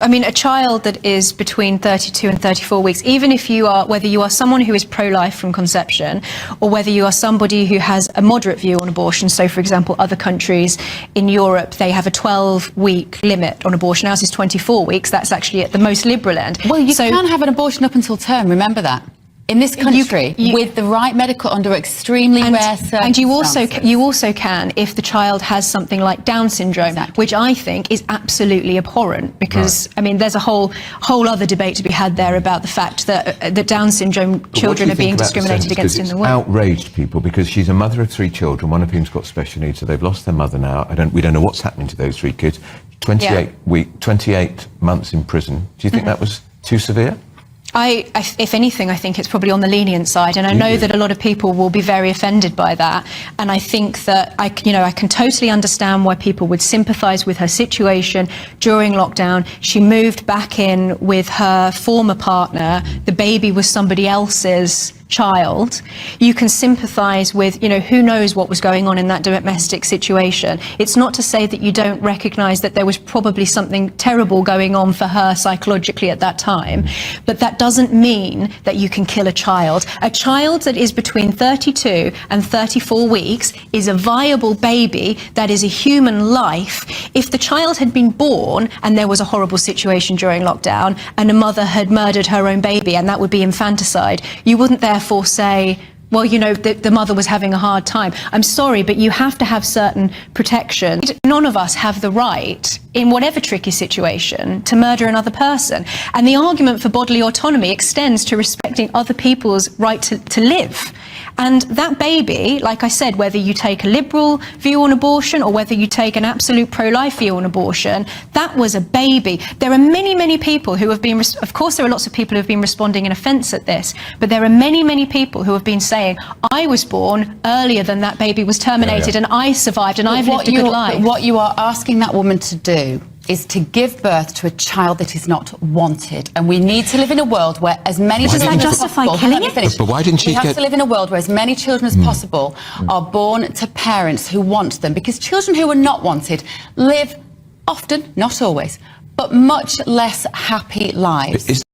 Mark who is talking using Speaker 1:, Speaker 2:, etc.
Speaker 1: I mean, a child that is between 32 and 34 weeks, even if you are, whether you are someone who is pro-life from conception, or whether you are somebody who has a moderate view on abortion, so for example, other countries in Europe, they have a 12-week limit on abortion. Ours is 24 weeks. That's actually at the most liberal end.
Speaker 2: Well, you can have an abortion up until term, remember that. In this country, with the right medical, under extremely rare circumstances.
Speaker 1: And you also can if the child has something like Down syndrome, which I think is absolutely abhorrent, because I mean, there's a whole other debate to be had there about the fact that Down syndrome children are being discriminated against in the world.
Speaker 3: It's outraged people because she's a mother of 3 children, one of whom's got special needs, so they've lost their mother now. We don't know what's happening to those 3 kids. 28 months in prison. Do you think that was too severe?
Speaker 1: If anything, I think it's probably on the lenient side, and I know that a lot of people will be very offended by that. And I think that I can totally understand why people would sympathise with her situation during lockdown. She moved back in with her former partner. The baby was somebody else's child. You can sympathise with, who knows what was going on in that domestic situation. It's not to say that you don't recognise that there was probably something terrible going on for her psychologically at that time, but that doesn't mean that you can kill a child. A child that is between 32 and 34 weeks is a viable baby. That is a human life. If the child had been born and there was a horrible situation during lockdown and a mother had murdered her own baby, and that would be infanticide, you wouldn't therefore say, well, the mother was having a hard time. I'm sorry, but you have to have certain protection. None of us have the right, in whatever tricky situation, to murder another person. And the argument for bodily autonomy extends to respecting other people's right to live. And that baby, like I said, whether you take a liberal view on abortion or whether you take an absolute pro-life view on abortion, that was a baby. There are many, many people who have been, of course there are lots of people who have been responding in offence at this, but there are many, many people who have been saying, I was born earlier than that baby was terminated and I survived and I've lived a good life.
Speaker 2: What you are asking that woman to do is to give birth to a child that is not wanted, and we need to live in a world where as many children as possible.
Speaker 3: But why didn't she
Speaker 2: We have to live in a world where as many children as possible are born to parents who want them, because children who are not wanted live often, not always, but much less happy lives.